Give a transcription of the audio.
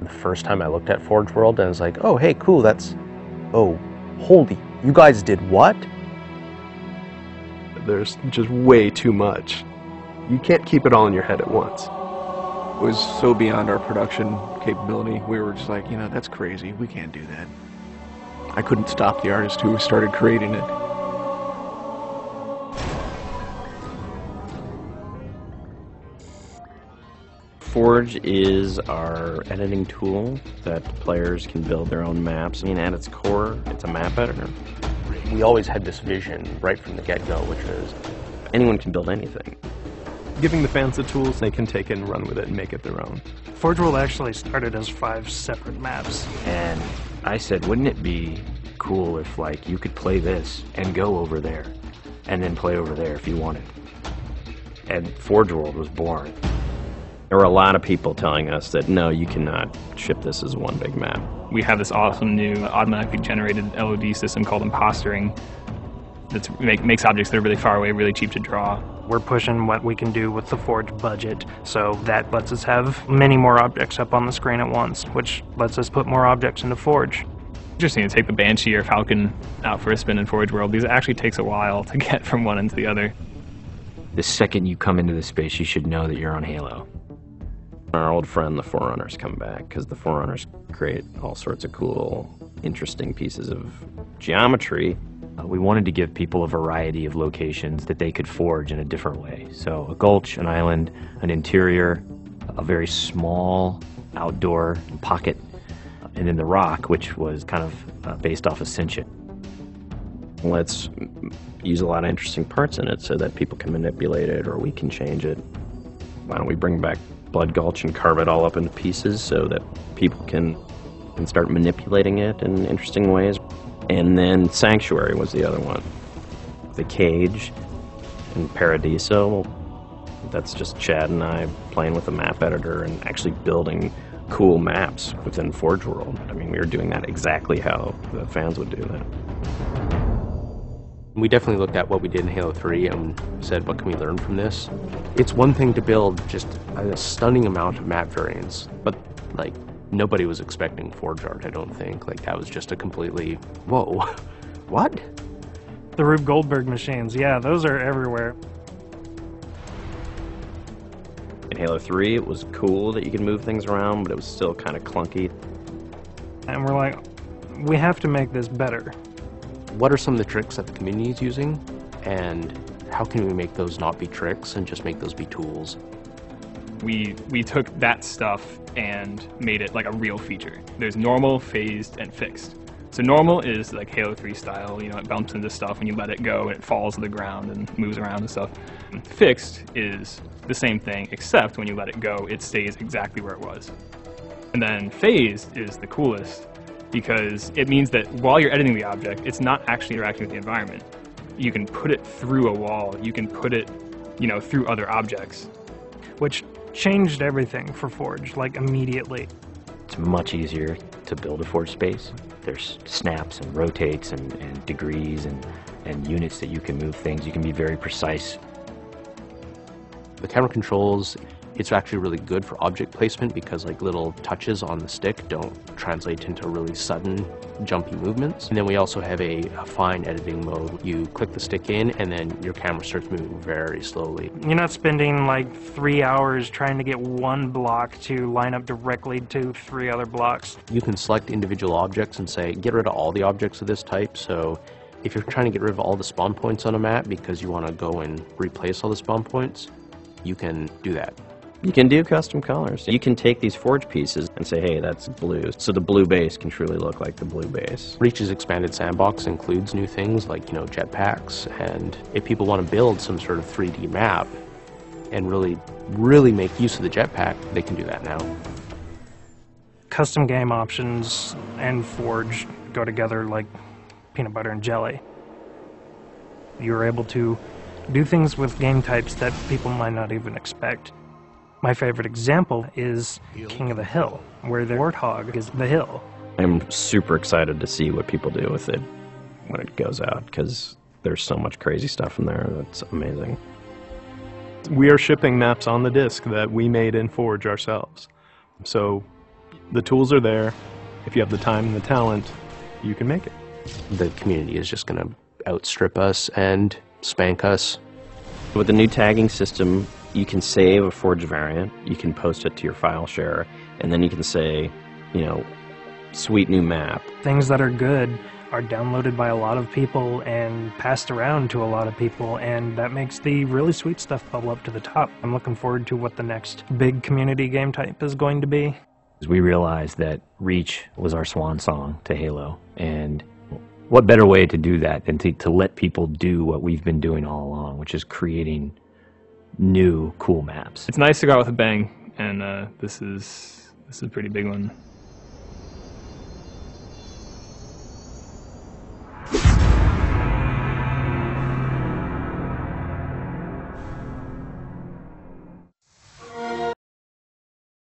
The first time I looked at Forge World, I was like, oh, hey, cool, that's... Oh, holy, you guys did what? There's just way too much. You can't keep it all in your head at once. It was so beyond our production capability. We were just like, you know, that's crazy. We can't do that. I couldn't stop the artist who started creating it. Forge is our editing tool that players can build their own maps. I mean, at its core, it's a map editor. We always had this vision right from the get-go, which is anyone can build anything. Giving the fans the tools, they can take it and run with it and make it their own. Forge World actually started as 5 separate maps. And I said, wouldn't it be cool if, like, you could play this and go over there, and then play over there if you wanted. And Forge World was born. There were a lot of people telling us that, no, you cannot ship this as one big map. We have this awesome new automatically generated LOD system called impostering that makes objects that are really far away really cheap to draw. We're pushing what we can do with the Forge budget, so that lets us have many more objects up on the screen at once, which lets us put more objects into Forge. Interesting to take the Banshee or Falcon out for a spin in Forge World, because it actually takes a while to get from one end to the other. The second you come into the space, you should know that you're on Halo. Our old friend, the Forerunners, come back, because the Forerunners create all sorts of cool, interesting pieces of geometry. We wanted to give people a variety of locations that they could forge in a different way. So a gulch, an island, an interior, a very small outdoor pocket, and then the rock, which was kind of based off Ascension. Let's use a lot of interesting parts in it so that people can manipulate it or we can change it. Why don't we bring back Bloodgultch and carve it all up into pieces so that people can start manipulating it in interesting ways. And then Sanctuary was the other one. The Cage and Paradiso, that's just Chad and I playing with a map editor and actually building cool maps within Forge World. I mean, we were doing that exactly how the fans would do that. we definitely looked at what we did in Halo 3 and said, what can we learn from this? It's one thing to build just a stunning amount of map variants, but like nobody was expecting Forge art, I don't think. Like that was just a completely, whoa, what? The Rube Goldberg machines, yeah, those are everywhere. In Halo 3, it was cool that you could move things around, but it was still kind of clunky. And we're like, we have to make this better. What are some of the tricks that the community is using, and how can we make those not be tricks and just make those be tools? We took that stuff and made it like a real feature. There's normal, phased, and fixed. So normal is like Halo 3 style, you know, it bumps into stuff when you let it go and it falls to the ground and moves around and stuff. And fixed is the same thing, except when you let it go, it stays exactly where it was. And then phased is the coolest because it means that while you're editing the object, it's not actually interacting with the environment. You can put it through a wall, you can put it, you know, through other objects. Which changed everything for Forge, like immediately. It's much easier to build a Forge space. There's snaps and rotates and degrees and units that you can move things. You can be very precise. The camera controls, it's actually really good for object placement because like little touches on the stick don't translate into really sudden jumpy movements. And then we also have a fine editing mode. You click the stick in and then your camera starts moving very slowly. You're not spending like 3 hours trying to get one block to line up directly to 3 other blocks. You can select individual objects and say, get rid of all the objects of this type. So if you're trying to get rid of all the spawn points on a map because you want to go and replace all the spawn points, you can do that. You can do custom colors. You can take these Forge pieces and say, hey, that's blue. So the blue base can truly look like the blue base. Reach's expanded sandbox includes new things like, you know, jetpacks. And if people want to build some sort of 3D map and really make use of the jetpack, they can do that now. Custom game options and Forge go together like peanut butter and jelly. You're able to do things with game types that people might not even expect. My favorite example is King of the Hill, where the warthog is the hill. I'm super excited to see what people do with it when it goes out, because there's so much crazy stuff in there that's amazing. We are shipping maps on the disc that we made in Forge ourselves. So The tools are there. If you have the time and the talent, you can make it. The community is just going to outstrip us and spank us. With the new tagging system, you can save a Forge variant, you can post it to your file share, and then you can say, you know, sweet new map. Things that are good are downloaded by a lot of people and passed around to a lot of people, and that makes the really sweet stuff bubble up to the top. I'm looking forward to what the next big community game type is going to be. We realized that Reach was our swan song to Halo, and what better way to do that than to let people do what we've been doing all along, which is creating new cool maps. It's nice to go out with a bang, and this is a pretty big one.